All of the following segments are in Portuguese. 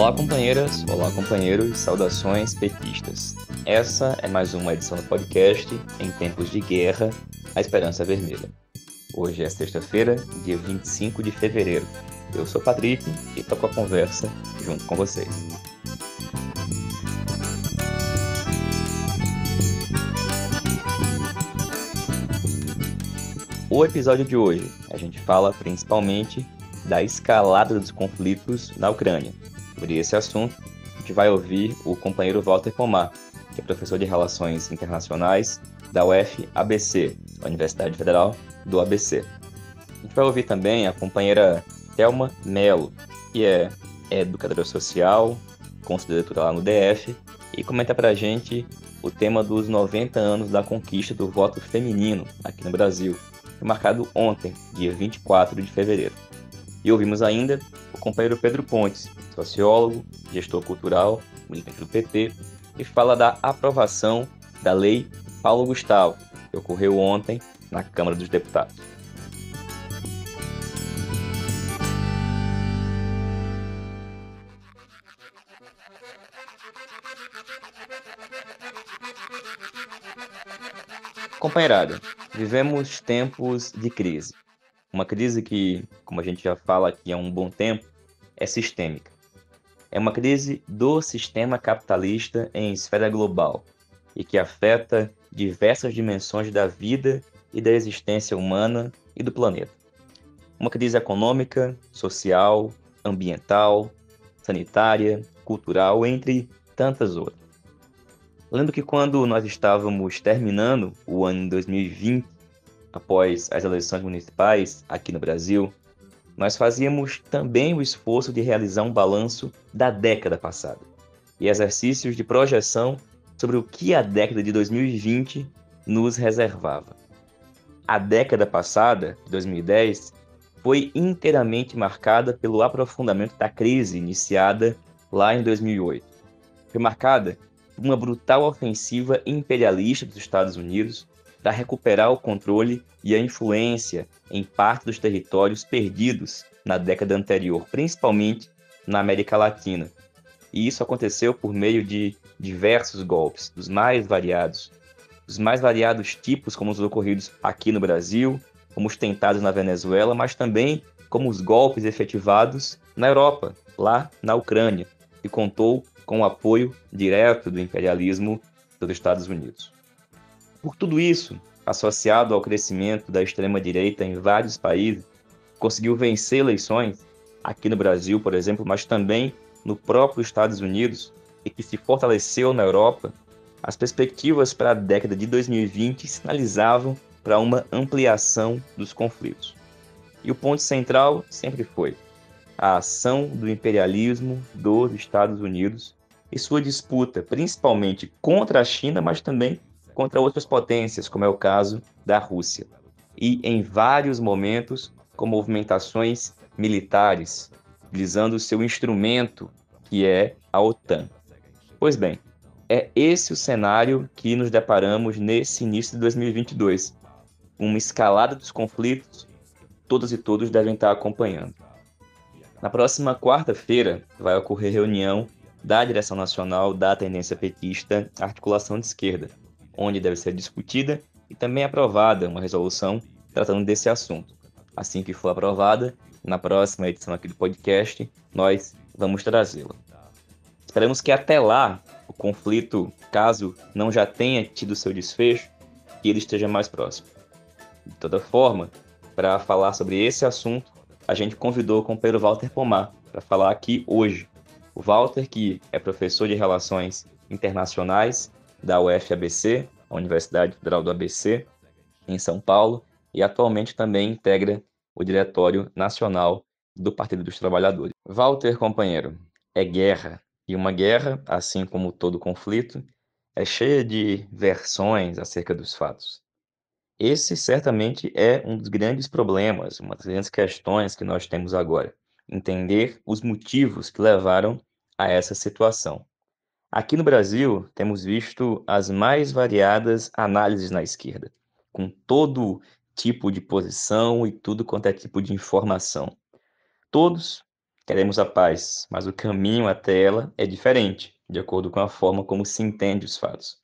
Olá, companheiras, olá, companheiros, saudações petistas. Essa é mais uma edição do podcast Em Tempos de Guerra, a Esperança Vermelha. Hoje é sexta-feira, dia 25 de fevereiro. Eu sou Patrick e toco a conversa junto com vocês. O episódio de hoje, a gente fala principalmente da escalada dos conflitos na Ucrânia. Sobre esse assunto, a gente vai ouvir o companheiro Walter Pomar, que é professor de Relações Internacionais da UFABC, a Universidade Federal do ABC. A gente vai ouvir também a companheira Thelma Mello, que é educadora social, conselheira lá no DF, e comenta pra gente o tema dos 90 anos da conquista do voto feminino aqui no Brasil, que foi marcado ontem, dia 24 de fevereiro. E ouvimos ainda o companheiro Pedro Pontes, sociólogo, gestor cultural, militante do PT, que fala da aprovação da Lei Paulo Gustavo, que ocorreu ontem na Câmara dos Deputados. Companheirada, vivemos tempos de crise. Uma crise que, como a gente já fala aqui há um bom tempo, é sistêmica. É uma crise do sistema capitalista em esfera global e que afeta diversas dimensões da vida e da existência humana e do planeta. Uma crise econômica, social, ambiental, sanitária, cultural, entre tantas outras. Lembro que quando nós estávamos terminando o ano 2020, após as eleições municipais aqui no Brasil, nós fazíamos também o esforço de realizar um balanço da década passada e exercícios de projeção sobre o que a década de 2020 nos reservava. A década passada, de 2010, foi inteiramente marcada pelo aprofundamento da crise iniciada lá em 2008. Foi marcada por uma brutal ofensiva imperialista dos Estados Unidos para recuperar o controle e a influência em parte dos territórios perdidos na década anterior, principalmente na América Latina. E isso aconteceu por meio de diversos golpes, dos mais variados tipos, como os ocorridos aqui no Brasil, como os tentados na Venezuela, mas também como os golpes efetivados na Europa, lá na Ucrânia, que contou com o apoio direto do imperialismo dos Estados Unidos. Por tudo isso, associado ao crescimento da extrema-direita em vários países, conseguiu vencer eleições, aqui no Brasil, por exemplo, mas também no próprio Estados Unidos, e que se fortaleceu na Europa, as perspectivas para a década de 2020 sinalizavam para uma ampliação dos conflitos. E o ponto central sempre foi a ação do imperialismo dos Estados Unidos e sua disputa, principalmente contra a China, mas também contra outras potências, como é o caso da Rússia, e em vários momentos com movimentações militares, utilizando o seu instrumento, que é a OTAN. Pois bem, é esse o cenário que nos deparamos nesse início de 2022, uma escalada dos conflitos, todas e todos devem estar acompanhando. Na próxima quarta-feira vai ocorrer reunião da Direção Nacional da Tendência Petista Articulação de Esquerda, onde deve ser discutida e também aprovada uma resolução tratando desse assunto. Assim que for aprovada, na próxima edição aqui do podcast, nós vamos trazê-la. Esperamos que até lá, o conflito, caso não já tenha tido seu desfecho, que ele esteja mais próximo. De toda forma, para falar sobre esse assunto, a gente convidou o companheiro Walter Pomar para falar aqui hoje. O Walter, que é professor de Relações Internacionais da UFABC, a Universidade Federal do ABC, em São Paulo, e atualmente também integra o Diretório Nacional do Partido dos Trabalhadores. Walter, companheiro, é guerra, e uma guerra, assim como todo conflito, é cheia de versões acerca dos fatos. Esse certamente é um dos grandes problemas, uma das grandes questões que nós temos agora, entender os motivos que levaram a essa situação. Aqui no Brasil, temos visto as mais variadas análises na esquerda, com todo tipo de posição e tudo quanto é tipo de informação. Todos Queremos a paz, mas o caminho até ela é diferente, de acordo com a forma como se entende os fatos.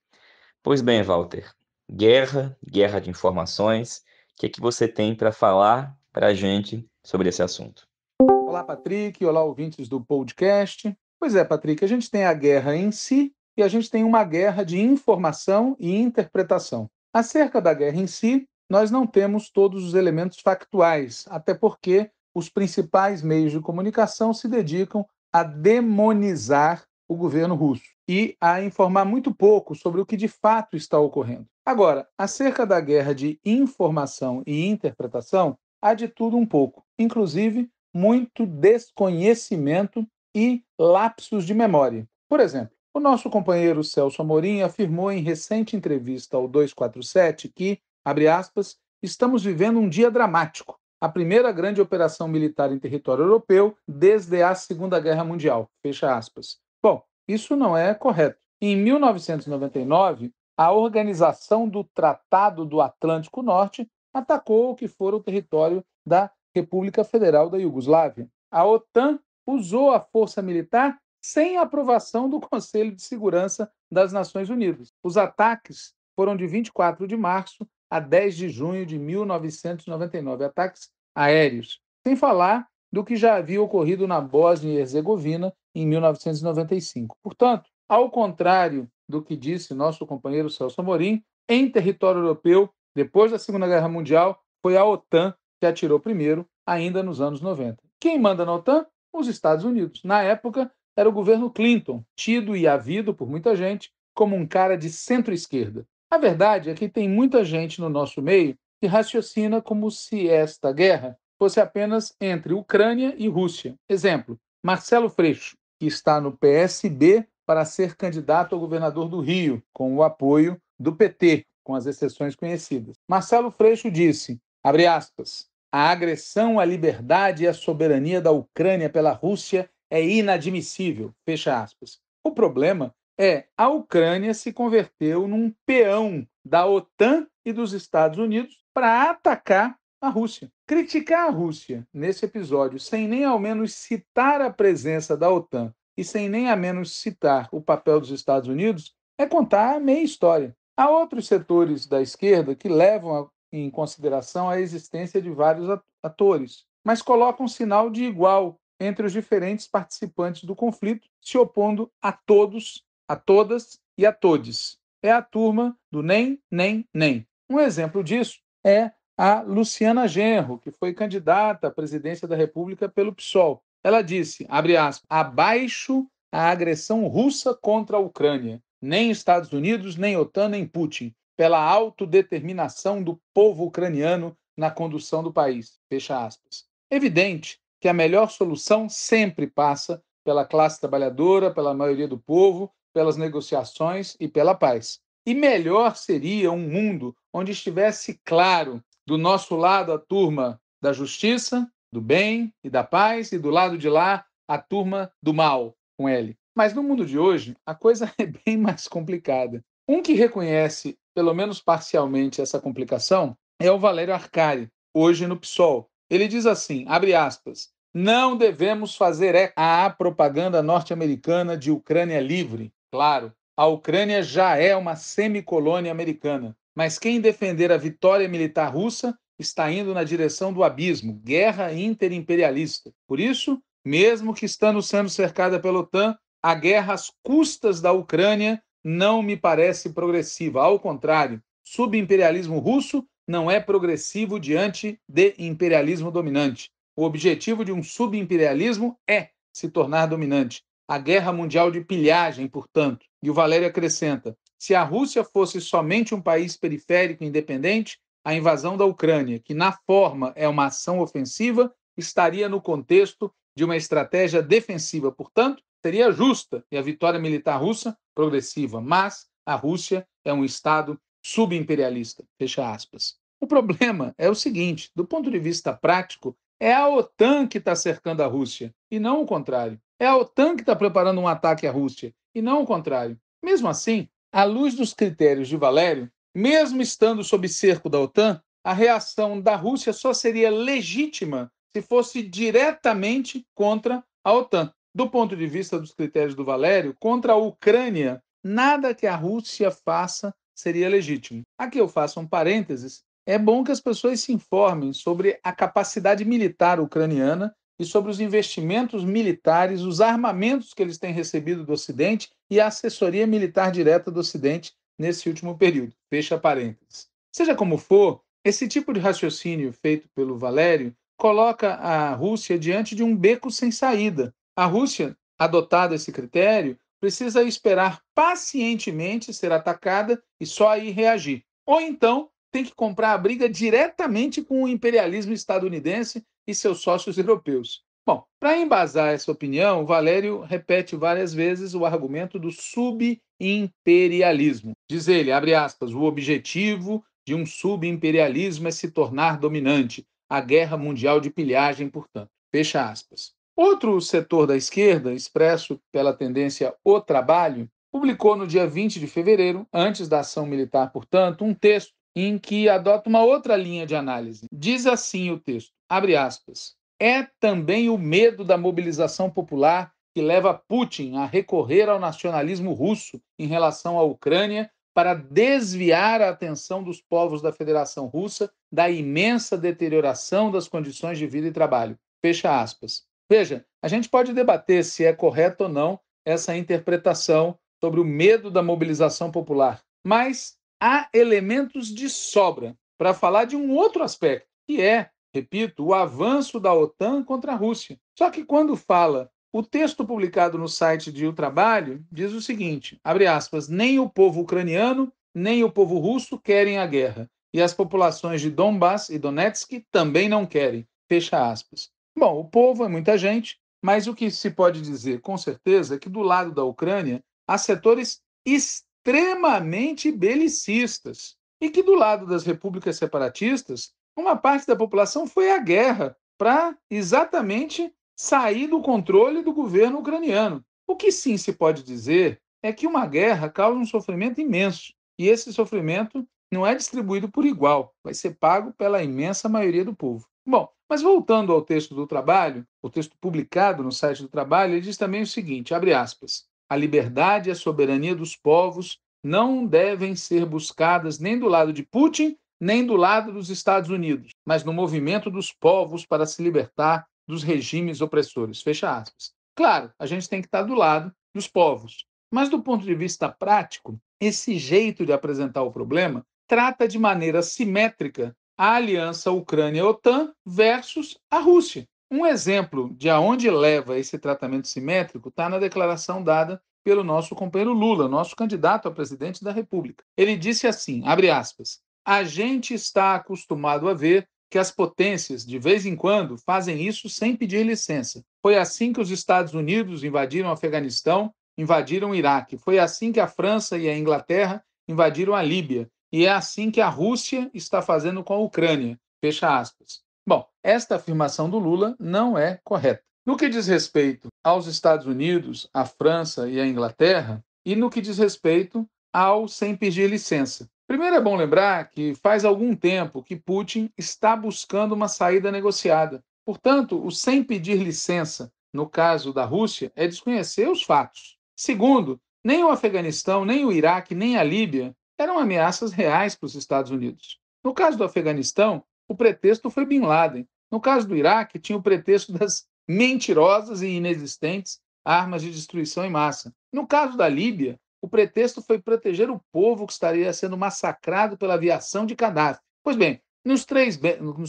Pois bem, Walter, guerra de informações, o que é que você tem para falar para a gente sobre esse assunto? Olá, Patrick. Olá, ouvintes do podcast. Pois é, Patrick, a gente tem a guerra em si e a gente tem uma guerra de informação e interpretação. Acerca da guerra em si, nós não temos todos os elementos factuais, até porque os principais meios de comunicação se dedicam a demonizar o governo russo e a informar muito pouco sobre o que de fato está ocorrendo. Agora, acerca da guerra de informação e interpretação, há de tudo um pouco, inclusive muito desconhecimento e lapsos de memória. Por exemplo, o nosso companheiro Celso Amorim afirmou em recente entrevista ao 247 que, abre aspas, estamos vivendo um dia dramático, a primeira grande operação militar em território europeu desde a Segunda Guerra Mundial, fecha aspas. Bom, isso não é correto. Em 1999, a Organização do Tratado do Atlântico Norte atacou o que fora o território da República Federal da Iugoslávia. A OTAN usou a força militar sem aprovação do Conselho de Segurança das Nações Unidas. Os ataques foram de 24 de março a 10 de junho de 1999, ataques aéreos, sem falar do que já havia ocorrido na Bósnia e Herzegovina em 1995. Portanto, ao contrário do que disse nosso companheiro Celso Amorim, em território europeu, depois da Segunda Guerra Mundial, foi a OTAN que atirou primeiro, ainda nos anos 90. Quem manda na OTAN? Os Estados Unidos. Na época, era o governo Clinton, tido e havido por muita gente como um cara de centro-esquerda. A verdade é que tem muita gente no nosso meio que raciocina como se esta guerra fosse apenas entre Ucrânia e Rússia. Exemplo, Marcelo Freixo, que está no PSB para ser candidato ao governador do Rio, com o apoio do PT, com as exceções conhecidas. Marcelo Freixo disse, abre aspas, a agressão à liberdade e à soberania da Ucrânia pela Rússia é inadmissível, fecha aspas. O problema é a Ucrânia se converteu num peão da OTAN e dos Estados Unidos para atacar a Rússia. Criticar a Rússia nesse episódio sem nem ao menos citar a presença da OTAN e sem nem ao menos citar o papel dos Estados Unidos é contar a meia história. Há outros setores da esquerda que levam em consideração a existência de vários atores, mas colocam um sinal de igual entre os diferentes participantes do conflito, se opondo a todos, a todas e a todes. É a turma do nem, nem, nem. Um exemplo disso é a Luciana Genro, que foi candidata à presidência da República pelo PSOL. Ela disse, abre aspas, abaixo a agressão russa contra a Ucrânia. Nem Estados Unidos, nem OTAN, nem Putin. Pela autodeterminação do povo ucraniano na condução do país. Fecha aspas. Evidente que a melhor solução sempre passa pela classe trabalhadora, pela maioria do povo, pelas negociações e pela paz. E melhor seria um mundo onde estivesse claro do nosso lado a turma da justiça, do bem e da paz, e do lado de lá a turma do mal, com L. Mas no mundo de hoje, a coisa é bem mais complicada. Um que reconhece, pelo menos parcialmente, essa complicação é o Valério Arcari, hoje no PSOL. Ele diz assim, abre aspas, não devemos fazer a propaganda norte-americana de Ucrânia livre. Claro, a Ucrânia já é uma semicolônia americana, mas quem defender a vitória militar russa está indo na direção do abismo, guerra interimperialista. Por isso, mesmo que estando sendo cercada pela OTAN, a guerra às custas da Ucrânia não me parece progressiva. Ao contrário, subimperialismo russo não é progressivo diante de imperialismo dominante. O objetivo de um subimperialismo é se tornar dominante. A guerra mundial de pilhagem, portanto. E o Valério acrescenta: se a Rússia fosse somente um país periférico independente, a invasão da Ucrânia, que na forma é uma ação ofensiva, estaria no contexto de uma estratégia defensiva. Portanto, seria justa e a vitória militar russa progressiva. Mas a Rússia é um Estado subimperialista. Fecha aspas. O problema é o seguinte: do ponto de vista prático, é a OTAN que está cercando a Rússia, e não o contrário. É a OTAN que está preparando um ataque à Rússia, e não o contrário. Mesmo assim, à luz dos critérios de Valério, mesmo estando sob cerco da OTAN, a reação da Rússia só seria legítima se fosse diretamente contra à OTAN. Do ponto de vista dos critérios do Valério, contra a Ucrânia, nada que a Rússia faça seria legítimo. Aqui eu faço um parênteses. É bom que as pessoas se informem sobre a capacidade militar ucraniana e sobre os investimentos militares, os armamentos que eles têm recebido do Ocidente e a assessoria militar direta do Ocidente nesse último período. Fecha parênteses. Seja como for, esse tipo de raciocínio feito pelo Valério coloca a Rússia diante de um beco sem saída. A Rússia, adotado esse critério, precisa esperar pacientemente ser atacada e só aí reagir. Ou então tem que comprar a briga diretamente com o imperialismo estadunidense e seus sócios europeus. Bom, para embasar essa opinião, Valério repete várias vezes o argumento do subimperialismo. Diz ele, abre aspas, o objetivo de um subimperialismo é se tornar dominante, a guerra mundial de pilhagem, portanto. Fecha aspas. Outro setor da esquerda, expresso pela tendência O Trabalho, publicou no dia 20 de fevereiro, antes da ação militar, portanto, um texto em que adota uma outra linha de análise. Diz assim o texto, abre aspas, é também o medo da mobilização popular que leva Putin a recorrer ao nacionalismo russo em relação à Ucrânia para desviar a atenção dos povos da Federação Russa da imensa deterioração das condições de vida e trabalho. Fecha aspas. Veja, a gente pode debater se é correto ou não essa interpretação sobre o medo da mobilização popular, mas há elementos de sobra para falar de um outro aspecto, que é, repito, o avanço da OTAN contra a Rússia. Só que quando fala, o texto publicado no site de O Trabalho diz o seguinte, abre aspas, nem o povo ucraniano, nem o povo russo querem a guerra, e as populações de Donbass e Donetsk também não querem, fecha aspas. Bom, o povo é muita gente, mas o que se pode dizer com certeza é que do lado da Ucrânia há setores extremamente belicistas e que do lado das repúblicas separatistas, uma parte da população foi à guerra para exatamente sair do controle do governo ucraniano. O que sim se pode dizer é que uma guerra causa um sofrimento imenso e esse sofrimento não é distribuído por igual, vai ser pago pela imensa maioria do povo. Bom, mas voltando ao texto do Trabalho, o texto publicado no site do Trabalho, ele diz também o seguinte, abre aspas, a liberdade e a soberania dos povos não devem ser buscadas nem do lado de Putin, nem do lado dos Estados Unidos, mas no movimento dos povos para se libertar dos regimes opressores. Fecha aspas. Claro, a gente tem que estar do lado dos povos, mas do ponto de vista prático, esse jeito de apresentar o problema trata de maneira simétrica a aliança Ucrânia-OTAN versus a Rússia. Um exemplo de aonde leva esse tratamento simétrico está na declaração dada pelo nosso companheiro Lula, nosso candidato a presidente da República. Ele disse assim, abre aspas, a gente está acostumado a ver que as potências, de vez em quando, fazem isso sem pedir licença. Foi assim que os Estados Unidos invadiram o Afeganistão, invadiram o Iraque. Foi assim que a França e a Inglaterra invadiram a Líbia. E é assim que a Rússia está fazendo com a Ucrânia. Fecha aspas. Bom, esta afirmação do Lula não é correta. No que diz respeito aos Estados Unidos, à França e à Inglaterra, e no que diz respeito ao sem pedir licença. Primeiro é bom lembrar que faz algum tempo que Putin está buscando uma saída negociada. Portanto, o sem pedir licença, no caso da Rússia, é desconhecer os fatos. Segundo, nem o Afeganistão, nem o Iraque, nem a Líbia eram ameaças reais para os Estados Unidos. No caso do Afeganistão, o pretexto foi Bin Laden. No caso do Iraque, tinha o pretexto das mentirosas e inexistentes armas de destruição em massa. No caso da Líbia, o pretexto foi proteger o povo que estaria sendo massacrado pela aviação de Gaddafi. Pois bem, nos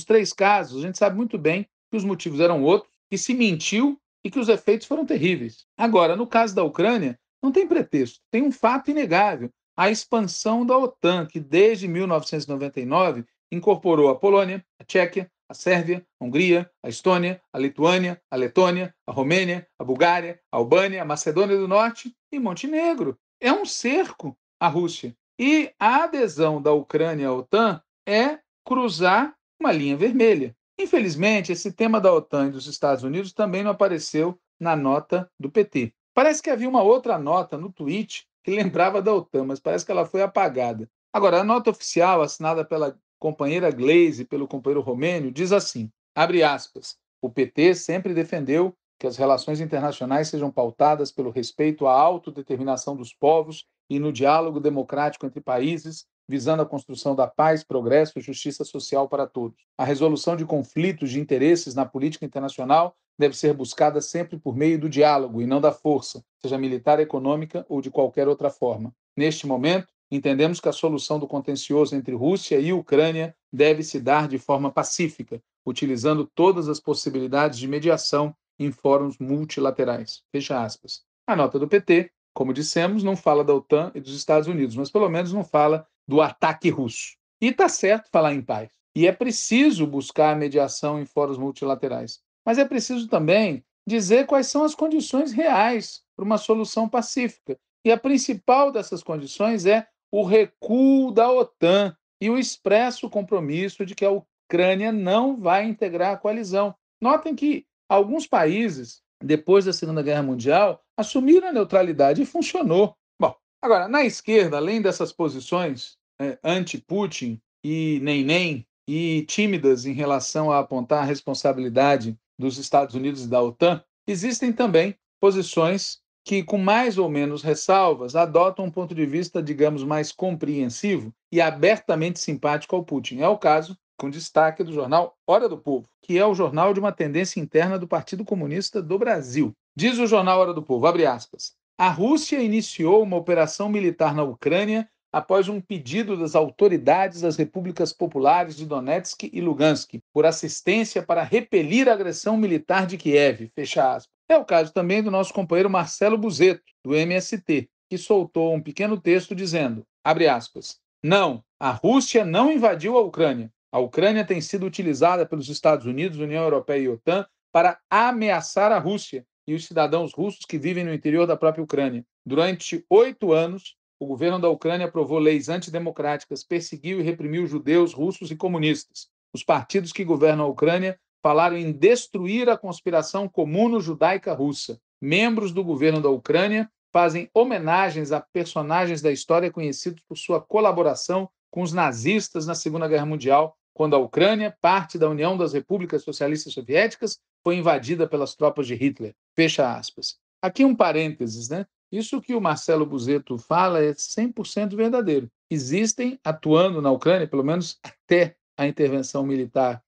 três casos, a gente sabe muito bem que os motivos eram outros, que se mentiu e que os efeitos foram terríveis. Agora, no caso da Ucrânia, não tem pretexto, tem um fato inegável. A expansão da OTAN, que desde 1999 incorporou a Polônia, a Tchequia, a Sérvia, a Hungria, a Estônia, a Lituânia, a Letônia, a Romênia, a Bulgária, a Albânia, a Macedônia do Norte e Montenegro. É um cerco à Rússia. E a adesão da Ucrânia à OTAN é cruzar uma linha vermelha. Infelizmente, esse tema da OTAN e dos Estados Unidos também não apareceu na nota do PT. Parece que havia uma outra nota no tweet que lembrava da OTAN, mas parece que ela foi apagada. Agora, a nota oficial, assinada pela companheira Glaze e pelo companheiro Romênio, diz assim, abre aspas, o PT sempre defendeu que as relações internacionais sejam pautadas pelo respeito à autodeterminação dos povos e no diálogo democrático entre países, visando a construção da paz, progresso e justiça social para todos. A resolução de conflitos de interesses na política internacional deve ser buscada sempre por meio do diálogo e não da força, seja militar, econômica ou de qualquer outra forma. Neste momento, entendemos que a solução do contencioso entre Rússia e Ucrânia deve se dar de forma pacífica, utilizando todas as possibilidades de mediação em fóruns multilaterais. Fecha aspas. A nota do PT, como dissemos, não fala da OTAN e dos Estados Unidos, mas pelo menos não fala do ataque russo. E está certo falar em paz. E é preciso buscar a mediação em fóruns multilaterais. Mas é preciso também dizer quais são as condições reais para uma solução pacífica. E a principal dessas condições é o recuo da OTAN e o expresso compromisso de que a Ucrânia não vai integrar a coalizão. Notem que alguns países, depois da Segunda Guerra Mundial, assumiram a neutralidade e funcionou. Bom, agora, na esquerda, além dessas posições anti-Putin e nem e tímidas em relação a apontar a responsabilidade dos Estados Unidos e da OTAN, existem também posições que, com mais ou menos ressalvas, adotam um ponto de vista, digamos, mais compreensivo e abertamente simpático ao Putin. É o caso, com destaque, do jornal Hora do Povo, que é o jornal de uma tendência interna do Partido Comunista do Brasil. Diz o jornal Hora do Povo, abre aspas, a Rússia iniciou uma operação militar na Ucrânia após um pedido das autoridades das repúblicas populares de Donetsk e Lugansk por assistência para repelir a agressão militar de Kiev. Fecha aspas. É o caso também do nosso companheiro Marcelo Buzetto, do MST, que soltou um pequeno texto dizendo, abre aspas, não, a Rússia não invadiu a Ucrânia. A Ucrânia tem sido utilizada pelos Estados Unidos, União Europeia e OTAN para ameaçar a Rússia e os cidadãos russos que vivem no interior da própria Ucrânia. Durante 8 anos, o governo da Ucrânia aprovou leis antidemocráticas, perseguiu e reprimiu judeus, russos e comunistas. Os partidos que governam a Ucrânia falaram em destruir a conspiração comuno-judaica russa. Membros do governo da Ucrânia fazem homenagens a personagens da história conhecidos por sua colaboração com os nazistas na Segunda Guerra Mundial, quando a Ucrânia, parte da União das Repúblicas Socialistas Soviéticas, foi invadida pelas tropas de Hitler. Fecha aspas. Aqui um parênteses, né? Isso que o Marcelo Buzetto fala é 100% verdadeiro. Existem, atuando na Ucrânia, pelo menos até a intervenção militar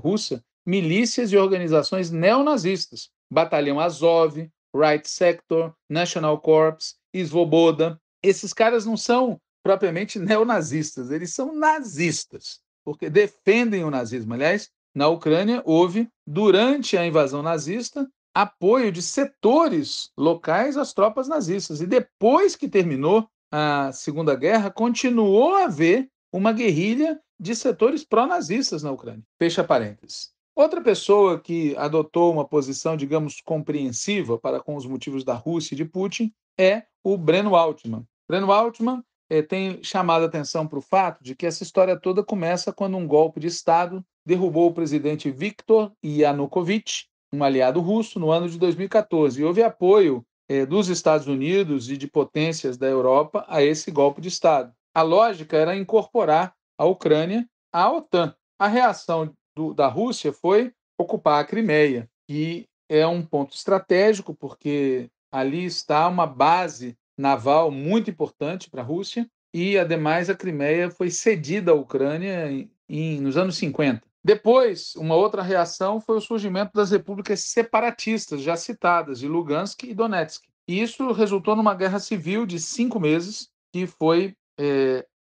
russa, milícias e organizações neonazistas. Batalhão Azov, Right Sector, National Corps, Svoboda. Esses caras não são propriamente neonazistas, eles são nazistas, porque defendem o nazismo. Aliás, na Ucrânia houve, durante a invasão nazista, apoio de setores locais às tropas nazistas. E depois que terminou a Segunda Guerra, continuou a haver uma guerrilha de setores pró-nazistas na Ucrânia. Fecha parênteses. Outra pessoa que adotou uma posição, digamos, compreensiva para com os motivos da Rússia e de Putin é o Breno Altman. Breno Altman tem chamado a atenção para o fato de que essa história toda começa quando um golpe de Estado derrubou o presidente Viktor Yanukovych, um aliado russo, no ano de 2014. E houve apoio dos Estados Unidos e de potências da Europa a esse golpe de Estado. A lógica era incorporar a Ucrânia à OTAN. A reação da Rússia foi ocupar a Crimeia, que é um ponto estratégico, porque ali está uma base naval muito importante para a Rússia, e, ademais, a Crimeia foi cedida à Ucrânia nos anos 50. Depois, uma outra reação foi o surgimento das repúblicas separatistas, já citadas, de Lugansk e Donetsk. E isso resultou numa guerra civil de 5 meses, que foi,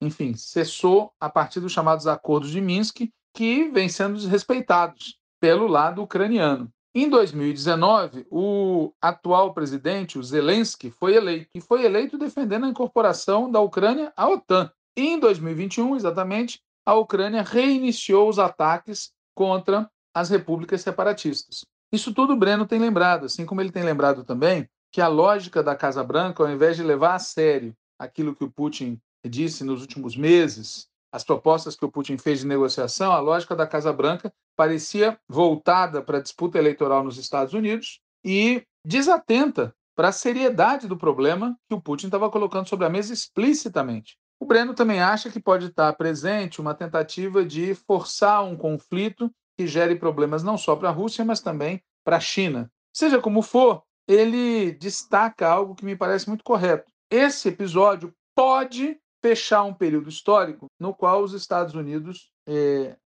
enfim, cessou a partir dos chamados Acordos de Minsk, que vêm sendo desrespeitados pelo lado ucraniano. Em 2019, o atual presidente, o Zelensky, foi eleito, e foi eleito defendendo a incorporação da Ucrânia à OTAN. E em 2021, exatamente, a Ucrânia reiniciou os ataques contra as repúblicas separatistas. Isso tudo o Breno tem lembrado, assim como ele tem lembrado também que a lógica da Casa Branca, ao invés de levar a sério aquilo que o Putin disse nos últimos meses, as propostas que o Putin fez de negociação, a lógica da Casa Branca parecia voltada para a disputa eleitoral nos Estados Unidos e desatenta para a seriedade do problema que o Putin estava colocando sobre a mesa explicitamente. O Breno também acha que pode estar presente uma tentativa de forçar um conflito que gere problemas não só para a Rússia, mas também para a China. Seja como for, ele destaca algo que me parece muito correto. Esse episódio pode fechar um período histórico no qual os Estados Unidos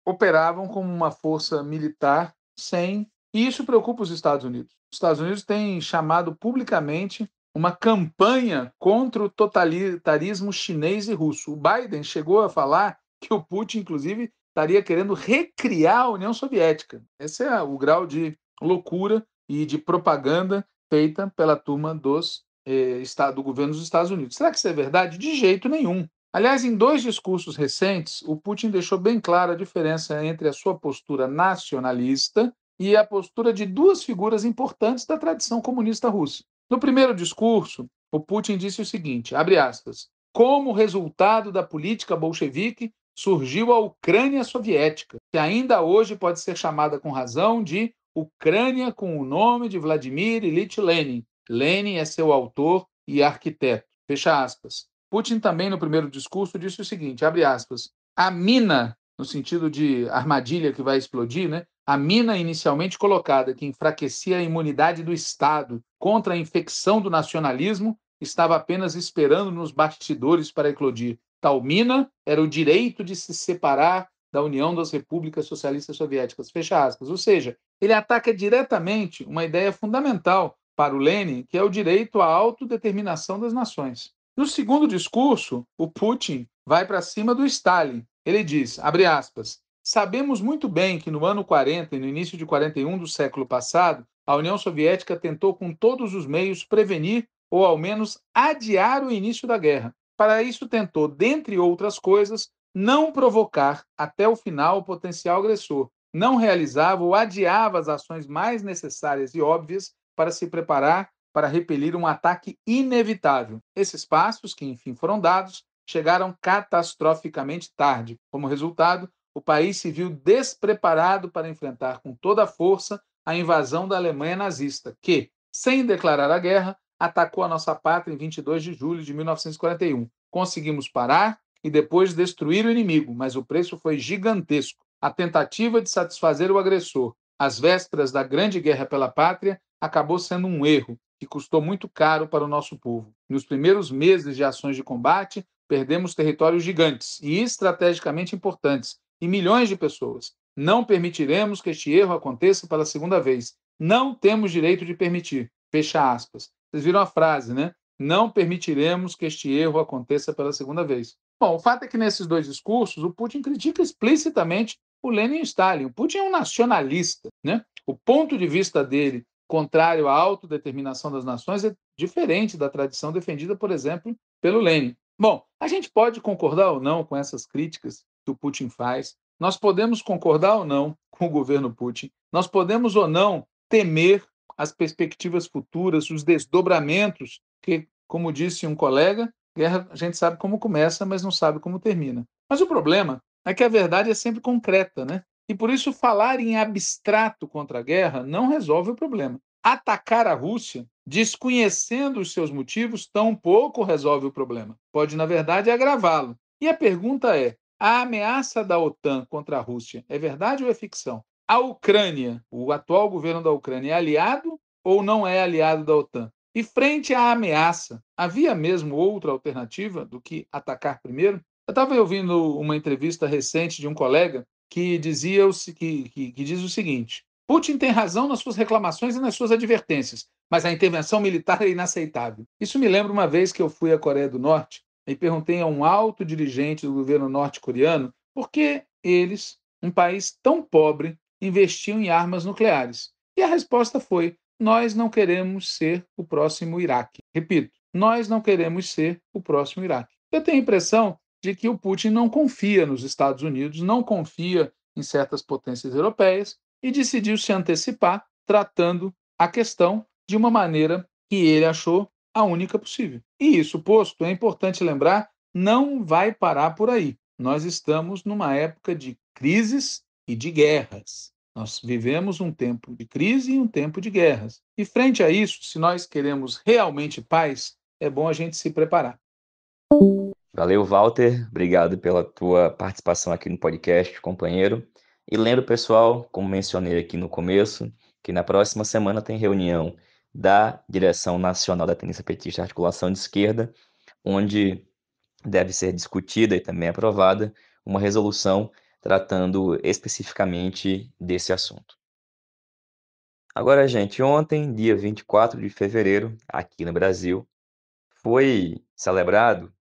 operavam como uma força militar sem. E isso preocupa os Estados Unidos. Os Estados Unidos têm chamado publicamente uma campanha contra o totalitarismo chinês e russo. O Biden chegou a falar que o Putin, inclusive, estaria querendo recriar a União Soviética. Esse é o grau de loucura e de propaganda feita pela turma do governo dos Estados Unidos. Será que isso é verdade? De jeito nenhum. Aliás, em 2 discursos recentes, o Putin deixou bem clara a diferença entre a sua postura nacionalista e a postura de 2 figuras importantes da tradição comunista russa. No primeiro discurso, o Putin disse o seguinte, abre aspas, como resultado da política bolchevique, surgiu a Ucrânia soviética, que ainda hoje pode ser chamada com razão de Ucrânia com o nome de Vladimir Ilyich Lenin. Lenin é seu autor e arquiteto. Fecha aspas. Putin também, no primeiro discurso, disse o seguinte, abre aspas, a mina, no sentido de armadilha que vai explodir, né? A mina inicialmente colocada, que enfraquecia a imunidade do Estado contra a infecção do nacionalismo, estava apenas esperando nos bastidores para eclodir. Tal mina era o direito de se separar da União das Repúblicas Socialistas Soviéticas. Fecha aspas. Ou seja, ele ataca diretamente uma ideia fundamental para o Lenin, que é o direito à autodeterminação das nações. No segundo discurso, o Putin vai para cima do Stalin. Ele diz, abre aspas, sabemos muito bem que no ano 40 e no início de 41 do século passado, a União Soviética tentou com todos os meios prevenir ou ao menos adiar o início da guerra. Para isso tentou, dentre outras coisas, não provocar até o final o potencial agressor, não realizava ou adiava as ações mais necessárias e óbvias para se preparar para repelir um ataque inevitável. Esses passos, que enfim foram dados, chegaram catastroficamente tarde. Como resultado, o país se viu despreparado para enfrentar com toda a força a invasão da Alemanha nazista, que, sem declarar a guerra, atacou a nossa pátria em 22 de julho de 1941. Conseguimos parar e depois destruir o inimigo, mas o preço foi gigantesco. A tentativa de satisfazer o agressor às vésperas da grande guerra pela pátria acabou sendo um erro que custou muito caro para o nosso povo. Nos primeiros meses de ações de combate, perdemos territórios gigantes e estrategicamente importantes e milhões de pessoas. Não permitiremos que este erro aconteça pela segunda vez. Não temos direito de permitir. Fecha aspas. Vocês viram a frase, né? Não permitiremos que este erro aconteça pela segunda vez. Bom, o fato é que nesses 2 discursos, o Putin critica explicitamente o Lenin e o Stalin. O Putin é um nacionalista, né? O ponto de vista dele, contrário à autodeterminação das nações, é diferente da tradição defendida, por exemplo, pelo Lenin. Bom, a gente pode concordar ou não com essas críticas que o Putin faz. Nós podemos concordar ou não com o governo Putin. Nós podemos ou não temer as perspectivas futuras, os desdobramentos, que, como disse um colega, guerra a gente sabe como começa, mas não sabe como termina. Mas o problema é que a verdade é sempre concreta, né? E por isso falar em abstrato contra a guerra não resolve o problema. Atacar a Rússia, desconhecendo os seus motivos, tampouco resolve o problema. Pode, na verdade, agravá-lo. E a pergunta é: a ameaça da OTAN contra a Rússia é verdade ou é ficção? A Ucrânia, o atual governo da Ucrânia, é aliado ou não é aliado da OTAN? E frente à ameaça, havia mesmo outra alternativa do que atacar primeiro? Eu estava ouvindo uma entrevista recente de um colega que dizia que diz o seguinte: Putin tem razão nas suas reclamações e nas suas advertências, mas a intervenção militar é inaceitável. Isso me lembra uma vez que eu fui à Coreia do Norte e perguntei a um alto dirigente do governo norte-coreano por que eles, um país tão pobre, investiam em armas nucleares. E a resposta foi: nós não queremos ser o próximo Iraque. Repito, nós não queremos ser o próximo Iraque. Eu tenho a impressão de que o Putin não confia nos Estados Unidos, não confia em certas potências europeias e decidiu se antecipar, tratando a questão de uma maneira que ele achou a única possível. E isso posto, é importante lembrar, não vai parar por aí. Nós estamos numa época de crises e de guerras. Nós vivemos um tempo de crise e um tempo de guerras. E frente a isso, se nós queremos realmente paz, é bom a gente se preparar. Valeu, Walter. Obrigado pela tua participação aqui no podcast, companheiro. E lembro, pessoal, como mencionei aqui no começo, que na próxima semana tem reunião da Direção Nacional da Tendência Petista Articulação de Esquerda, onde deve ser discutida e também aprovada uma resolução tratando especificamente desse assunto. Agora, gente, ontem, dia 24 de fevereiro, aqui no Brasil, foi celebrado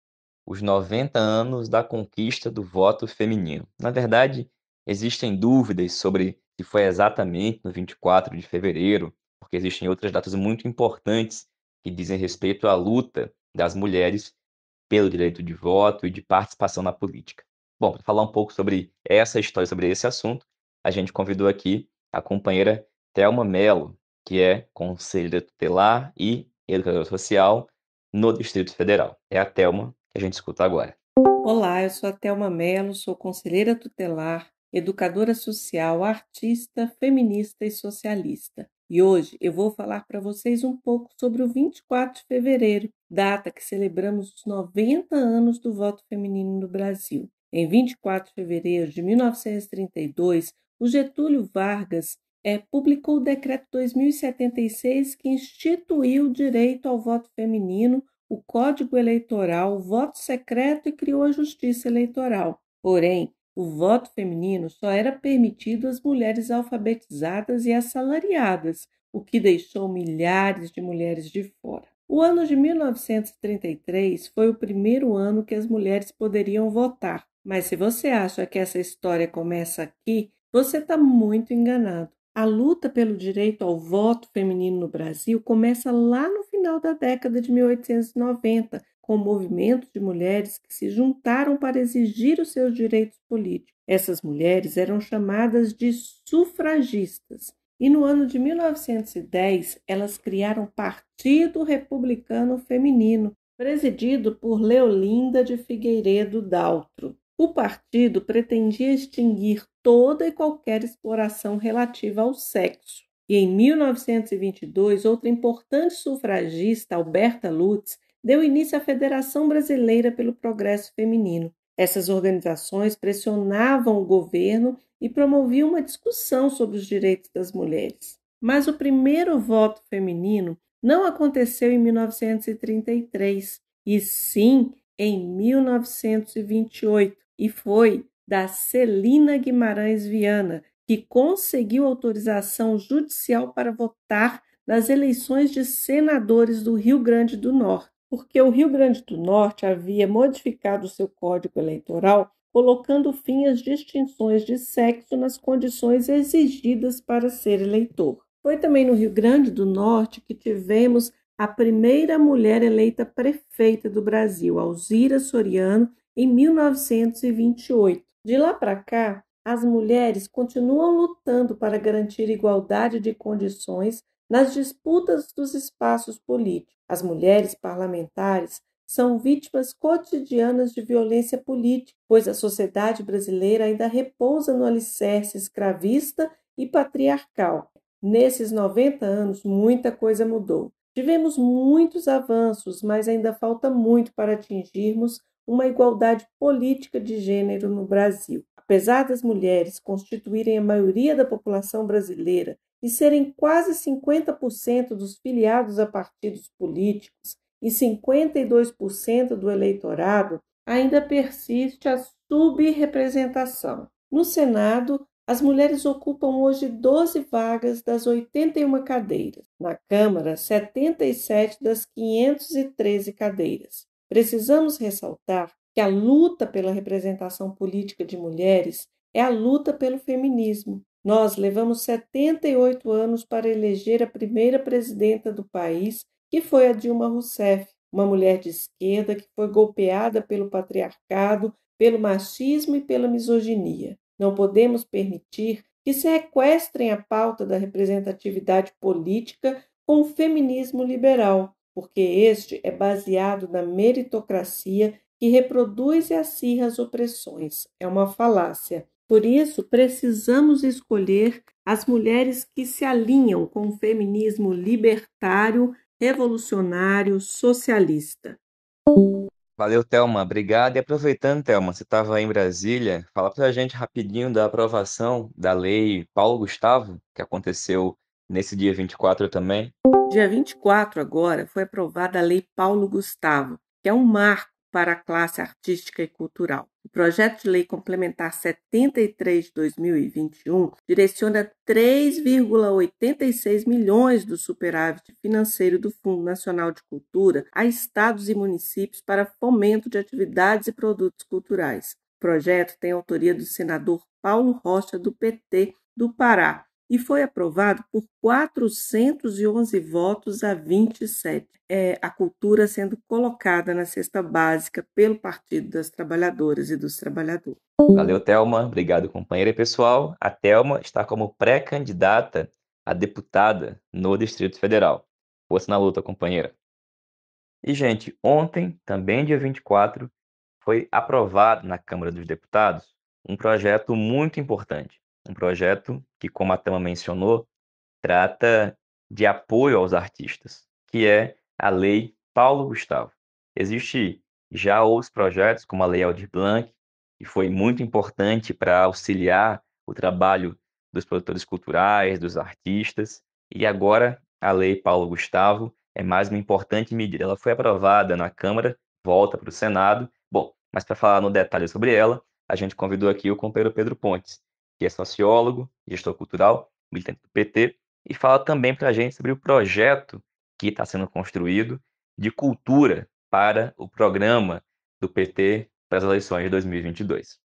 os 90 anos da conquista do voto feminino. Na verdade, existem dúvidas sobre se foi exatamente no 24 de fevereiro, porque existem outras datas muito importantes que dizem respeito à luta das mulheres pelo direito de voto e de participação na política. Bom, para falar um pouco sobre essa história, sobre esse assunto, a gente convidou aqui a companheira Thelma Mello, que é conselheira tutelar e educadora social no Distrito Federal. É a Thelma que a gente escuta agora. Olá, eu sou a Thelma Mello, sou conselheira tutelar, educadora social, artista, feminista e socialista. E hoje eu vou falar para vocês um pouco sobre o 24 de fevereiro, data que celebramos os 90 anos do voto feminino no Brasil. Em 24 de fevereiro de 1932, o Getúlio Vargas publicou o Decreto 2076, que instituiu o direito ao voto feminino, o Código Eleitoral, o voto secreto e criou a Justiça Eleitoral. Porém, o voto feminino só era permitido às mulheres alfabetizadas e assalariadas, o que deixou milhares de mulheres de fora. O ano de 1933 foi o primeiro ano que as mulheres poderiam votar, mas se você acha que essa história começa aqui, você está muito enganado. A luta pelo direito ao voto feminino no Brasil começa lá no final da década de 1890, com movimentos de mulheres que se juntaram para exigir os seus direitos políticos. Essas mulheres eram chamadas de sufragistas. E no ano de 1910, elas criaram o Partido Republicano Feminino, presidido por Leolinda de Figueiredo Daltro. O partido pretendia extinguir toda e qualquer exploração relativa ao sexo. E em 1922, outra importante sufragista, Alberta Lutz, deu início à Federação Brasileira pelo Progresso Feminino. Essas organizações pressionavam o governo e promoviam uma discussão sobre os direitos das mulheres. Mas o primeiro voto feminino não aconteceu em 1933, e sim em 1928, e foi da Celina Guimarães Viana, que conseguiu autorização judicial para votar nas eleições de senadores do Rio Grande do Norte, porque o Rio Grande do Norte havia modificado seu código eleitoral, colocando fim às distinções de sexo nas condições exigidas para ser eleitor. Foi também no Rio Grande do Norte que tivemos a primeira mulher eleita prefeita do Brasil, Alzira Soriano, em 1928. De lá para cá, as mulheres continuam lutando para garantir igualdade de condições nas disputas dos espaços políticos. As mulheres parlamentares são vítimas cotidianas de violência política, pois a sociedade brasileira ainda repousa no alicerce escravista e patriarcal. Nesses 90 anos, muita coisa mudou. Tivemos muitos avanços, mas ainda falta muito para atingirmos uma igualdade política de gênero no Brasil. Apesar das mulheres constituírem a maioria da população brasileira e serem quase 50% dos filiados a partidos políticos e 52% do eleitorado, ainda persiste a subrepresentação. No Senado, as mulheres ocupam hoje 12 vagas das 81 cadeiras. Na Câmara, 77 das 513 cadeiras. Precisamos ressaltar que a luta pela representação política de mulheres é a luta pelo feminismo. Nós levamos 78 anos para eleger a primeira presidenta do país, que foi a Dilma Rousseff, uma mulher de esquerda que foi golpeada pelo patriarcado, pelo machismo e pela misoginia. Não podemos permitir que se sequestrem a pauta da representatividade política com o feminismo liberal, porque este é baseado na meritocracia que reproduz e acirra as opressões. É uma falácia. Por isso, precisamos escolher as mulheres que se alinham com o feminismo libertário, revolucionário, socialista. Valeu, Thelma. Obrigado. E aproveitando, Thelma, você estava aí em Brasília, fala para a gente rapidinho da aprovação da lei Paulo Gustavo, que aconteceu nesse dia 24 também. Dia 24 agora foi aprovada a Lei Paulo Gustavo, que é um marco para a classe artística e cultural. O projeto de lei complementar 73 de 2021 direciona 3,86 milhões do superávit financeiro do Fundo Nacional de Cultura a estados e municípios para fomento de atividades e produtos culturais. O projeto tem autoria do senador Paulo Rocha, do PT do Pará, e foi aprovado por 411 votos a 27. A cultura sendo colocada na cesta básica pelo Partido das Trabalhadoras e dos Trabalhadores. Valeu, Thelma. Obrigado, companheira. E, pessoal, a Thelma está como pré-candidata a deputada no Distrito Federal. Força na luta, companheira. E, gente, ontem, também dia 24, foi aprovado na Câmara dos Deputados um projeto muito importante. Um projeto que, como a Thelma mencionou, trata de apoio aos artistas, que é a Lei Paulo Gustavo. Existe já outros projetos, como a Lei Aldir Blanc, que foi muito importante para auxiliar o trabalho dos produtores culturais, dos artistas, e agora a Lei Paulo Gustavo é mais uma importante medida. Ela foi aprovada na Câmara, volta para o Senado. Bom, mas para falar no detalhe sobre ela, a gente convidou aqui o companheiro Pedro Pontes, que é sociólogo, gestor cultural, militante do PT, e fala também para a gente sobre o projeto que está sendo construído de cultura para o programa do PT para as eleições de 2022.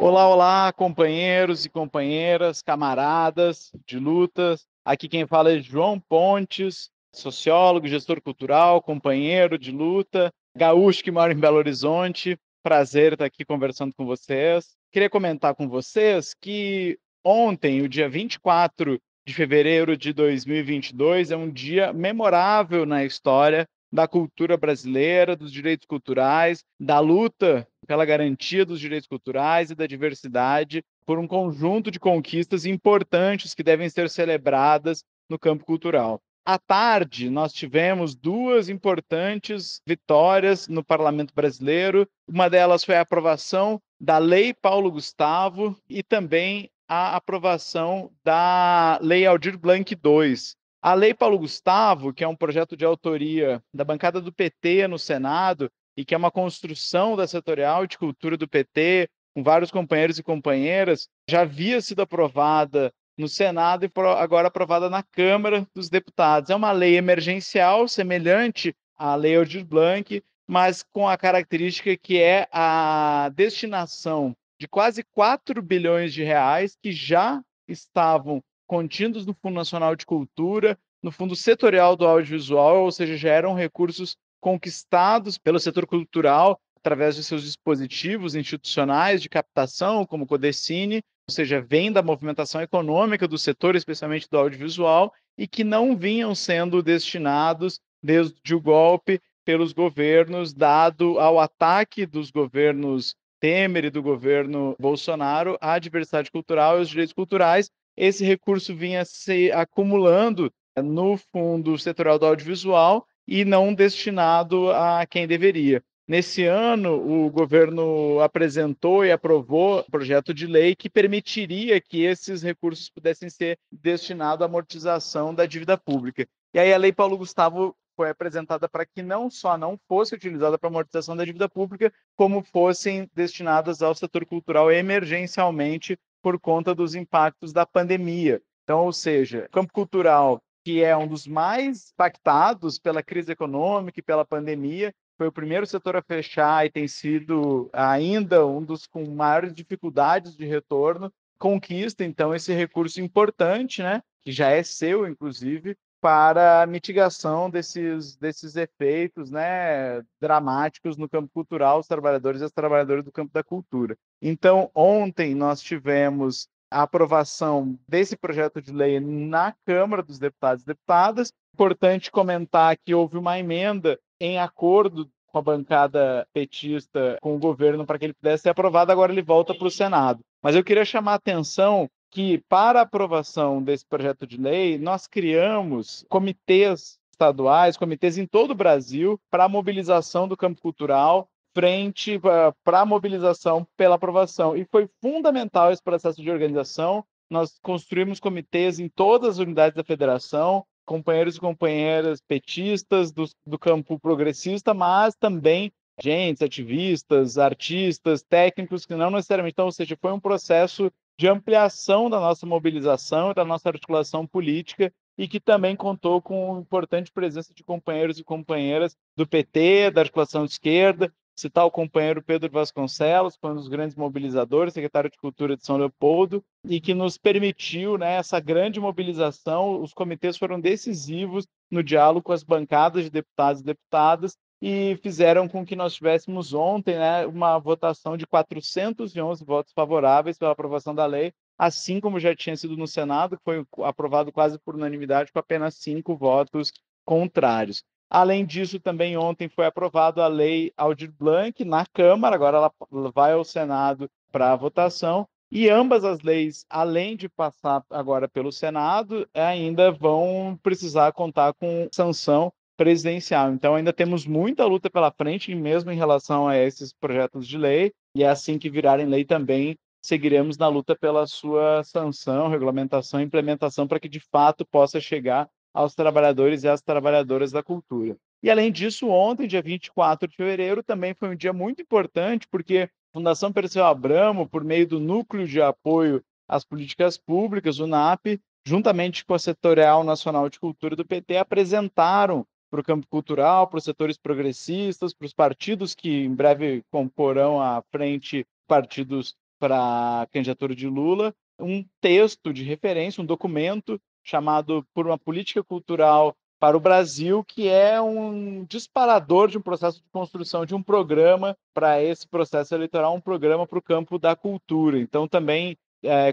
Olá, olá, companheiros e companheiras, camaradas de lutas. Aqui quem fala é João Pontes, sociólogo, gestor cultural, companheiro de luta, gaúcho que mora em Belo Horizonte. Prazer estar aqui conversando com vocês. Queria comentar com vocês que ontem, o dia 24 de fevereiro de 2022, é um dia memorável na história da cultura brasileira, dos direitos culturais, da luta pela garantia dos direitos culturais e da diversidade, por um conjunto de conquistas importantes que devem ser celebradas no campo cultural. À tarde, nós tivemos duas importantes vitórias no Parlamento brasileiro. Uma delas foi a aprovação da Lei Paulo Gustavo e também a aprovação da Lei Aldir Blanc II. A Lei Paulo Gustavo, que é um projeto de autoria da bancada do PT no Senado e que é uma construção da setorial de cultura do PT, com vários companheiros e companheiras, já havia sido aprovada no Senado e agora aprovada na Câmara dos Deputados. É uma lei emergencial, semelhante à Lei Aldir Blanc, mas com a característica que é a destinação de quase 4 bilhões de reais que já estavam contidos no Fundo Nacional de Cultura, no Fundo Setorial do Audiovisual, ou seja, já eram recursos conquistados pelo setor cultural através de seus dispositivos institucionais de captação, como o Codecine, ou seja, vem da movimentação econômica do setor, especialmente do audiovisual, e que não vinham sendo destinados desde o golpe pelos governos, dado ao ataque dos governos Temer e do governo Bolsonaro à diversidade cultural e aos direitos culturais. Esse recurso vinha se acumulando no Fundo Setorial do Audiovisual e não destinado a quem deveria. Nesse ano, o governo apresentou e aprovou um projeto de lei que permitiria que esses recursos pudessem ser destinados à amortização da dívida pública. E aí a Lei Paulo Gustavo foi apresentada para que não só não fosse utilizada para amortização da dívida pública, como fossem destinadas ao setor cultural emergencialmente por conta dos impactos da pandemia. Então, ou seja, o campo cultural, que é um dos mais impactados pela crise econômica e pela pandemia, foi o primeiro setor a fechar e tem sido ainda um dos com maiores dificuldades de retorno, conquista, então, esse recurso importante, né, que já é seu, inclusive, para a mitigação desses efeitos, né, dramáticos no campo cultural, os trabalhadores e as trabalhadoras do campo da cultura. Então, ontem nós tivemos a aprovação desse projeto de lei na Câmara dos Deputados e Deputadas. Importante comentar que houve uma emenda em acordo com a bancada petista, com o governo, para que ele pudesse ser aprovado, agora ele volta para o Senado. Mas eu queria chamar a atenção que, para a aprovação desse projeto de lei, nós criamos comitês estaduais, comitês em todo o Brasil, para a mobilização do campo cultural, frente para a mobilização pela aprovação. E foi fundamental esse processo de organização. nós construímos comitês em todas as unidades da federação, companheiros e companheiras petistas do campo progressista, mas também agentes, ativistas, artistas, técnicos que não necessariamente. Então, ou seja, foi um processo de ampliação da nossa mobilização, da nossa articulação política e que também contou com importante presença de companheiros e companheiras do PT, da articulação de esquerda, citar o companheiro Pedro Vasconcelos, que foi um dos grandes mobilizadores, secretário de Cultura de São Leopoldo, e que nos permitiu, né, essa grande mobilização. Os comitês foram decisivos no diálogo com as bancadas de deputados e deputadas e fizeram com que nós tivéssemos ontem, né, uma votação de 411 votos favoráveis pela aprovação da lei, assim como já tinha sido no Senado, que foi aprovado quase por unanimidade, com apenas 5 votos contrários. Além disso, também ontem foi aprovada a lei Aldir Blanc na Câmara, agora ela vai ao Senado para votação, e ambas as leis, além de passar agora pelo Senado, ainda vão precisar contar com sanção presidencial. Então, ainda temos muita luta pela frente, mesmo em relação a esses projetos de lei, e é assim que virarem lei também, seguiremos na luta pela sua sanção, regulamentação e implementação para que, de fato, possa chegar aos trabalhadores e às trabalhadoras da cultura. E, além disso, ontem, dia 24 de fevereiro, também foi um dia muito importante, porque a Fundação Perseu Abramo, por meio do Núcleo de Apoio às Políticas Públicas, o NAP, juntamente com a Setorial Nacional de Cultura do PT, apresentaram para o campo cultural, para os setores progressistas, para os partidos que em breve comporão a frente partidos para a candidatura de Lula, um texto de referência, um documento chamado Por uma Política Cultural para o Brasil, que é um disparador de um processo de construção de um programa para esse processo eleitoral, um programa para o campo da cultura. Então, também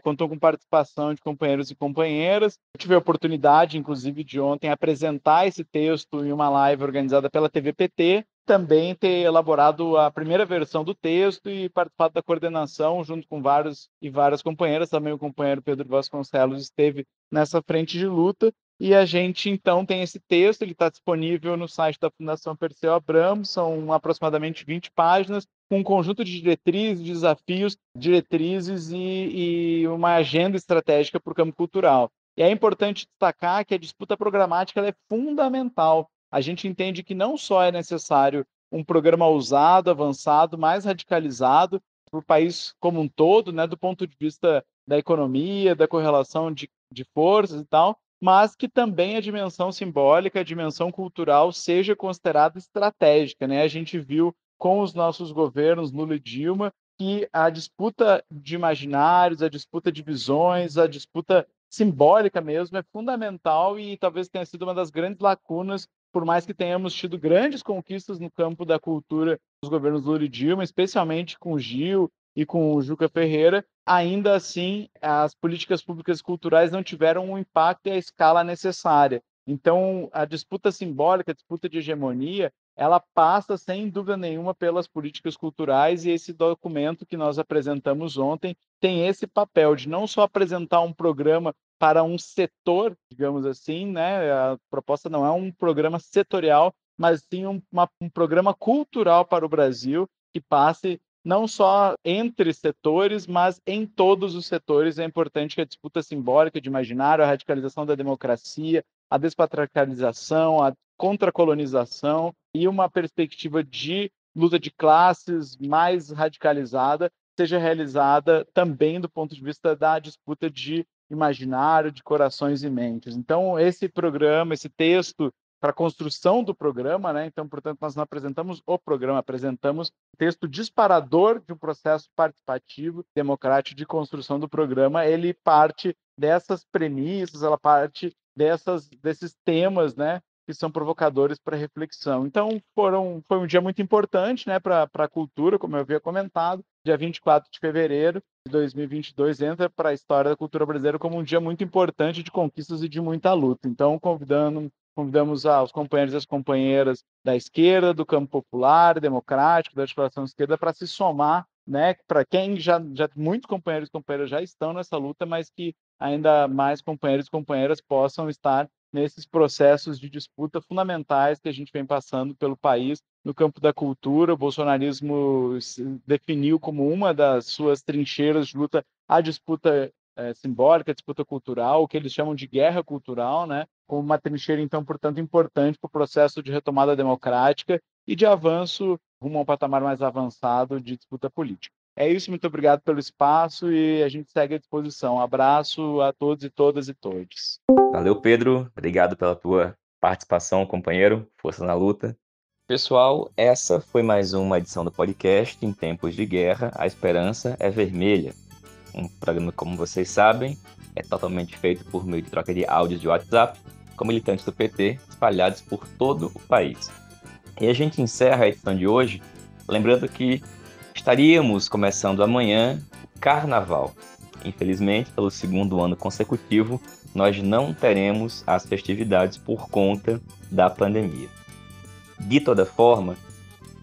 contou com participação de companheiros e companheiras. Eu tive a oportunidade, inclusive, de ontem apresentar esse texto em uma live organizada pela TVPT, também ter elaborado a primeira versão do texto e participado da coordenação junto com vários e várias companheiras. Também o companheiro Pedro Vasconcelos esteve nessa frente de luta. E a gente, então, tem esse texto, ele está disponível no site da Fundação Perseu Abramo, são aproximadamente 20 páginas, com um conjunto de diretrizes, desafios, diretrizes e uma agenda estratégica para o campo cultural. E é importante destacar que a disputa programática ela é fundamental. A gente entende que não só é necessário um programa ousado, avançado, mais radicalizado para o país como um todo, né, do ponto de vista da economia, da correlação de forças e tal, mas que também a dimensão simbólica, a dimensão cultural seja considerada estratégica, né? A gente viu com os nossos governos, Lula e Dilma, que a disputa de imaginários, a disputa de visões, a disputa simbólica mesmo é fundamental e talvez tenha sido uma das grandes lacunas, por mais que tenhamos tido grandes conquistas no campo da cultura dos governos Lula e Dilma, especialmente com o Gil e com o Juca Ferreira, ainda assim as políticas públicas culturais não tiveram o impacto e a escala necessária. Então, a disputa simbólica, a disputa de hegemonia, ela passa, sem dúvida nenhuma, pelas políticas culturais, e esse documento que nós apresentamos ontem tem esse papel de não só apresentar um programa para um setor, digamos assim, né? A proposta não é um programa setorial, mas sim um programa cultural para o Brasil que passe não só entre setores, mas em todos os setores. É importante que a disputa simbólica de imaginário, a radicalização da democracia, a despatriarcalização, a contracolonização e uma perspectiva de luta de classes mais radicalizada seja realizada também do ponto de vista da disputa de imaginário, de corações e mentes. Então, esse programa, esse texto para a construção do programa, né? Então, portanto, nós não apresentamos o programa, apresentamos o texto disparador de um processo participativo, democrático de construção do programa. Ele parte dessas premissas, ela parte desses temas, né? Que são provocadores para reflexão. Então, foi um dia muito importante, né, para a cultura, como eu havia comentado. Dia 24 de fevereiro de 2022 entra para a história da cultura brasileira como um dia muito importante de conquistas e de muita luta. Então, convidamos os companheiros e as companheiras da esquerda, do campo popular, democrático, da articulação esquerda, para se somar, né, para quem já muitos companheiros e companheiras já estão nessa luta, mas que ainda mais companheiros e companheiras possam estar nesses processos de disputa fundamentais que a gente vem passando pelo país no campo da cultura. O bolsonarismo se definiu como uma das suas trincheiras de luta a disputa simbólica, disputa cultural, o que eles chamam de guerra cultural, né? Como uma trincheira, então, portanto, importante para o processo de retomada democrática e de avanço rumo a um patamar mais avançado de disputa política. É isso, muito obrigado pelo espaço e a gente segue à disposição. Abraço a todos e todas e todos. Valeu, Pedro. Obrigado pela tua participação, companheiro. Força na luta. Pessoal, essa foi mais uma edição do podcast Em Tempos de Guerra, a Esperança é Vermelha. Um programa, como vocês sabem, é totalmente feito por meio de troca de áudios de WhatsApp, com militantes do PT espalhados por todo o país. E a gente encerra a edição de hoje lembrando que estaríamos começando amanhã o Carnaval. Infelizmente, pelo segundo ano consecutivo, nós não teremos as festividades por conta da pandemia. De toda forma,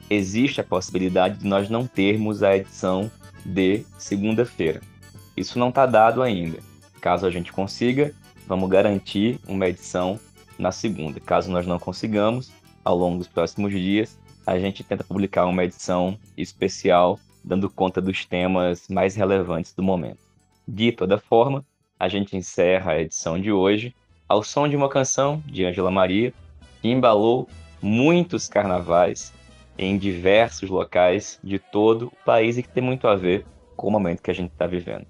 existe a possibilidade de nós não termos a edição de segunda-feira. Isso não está dado ainda. Caso a gente consiga, vamos garantir uma edição na segunda. Caso nós não consigamos, ao longo dos próximos dias, a gente tenta publicar uma edição especial, dando conta dos temas mais relevantes do momento. De toda forma, a gente encerra a edição de hoje ao som de uma canção de Ângela Maria, que embalou muitos carnavais em diversos locais de todo o país e que tem muito a ver com o momento que a gente está vivendo.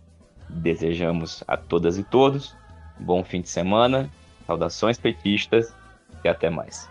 Desejamos a todas e todos um bom fim de semana, saudações petistas e até mais.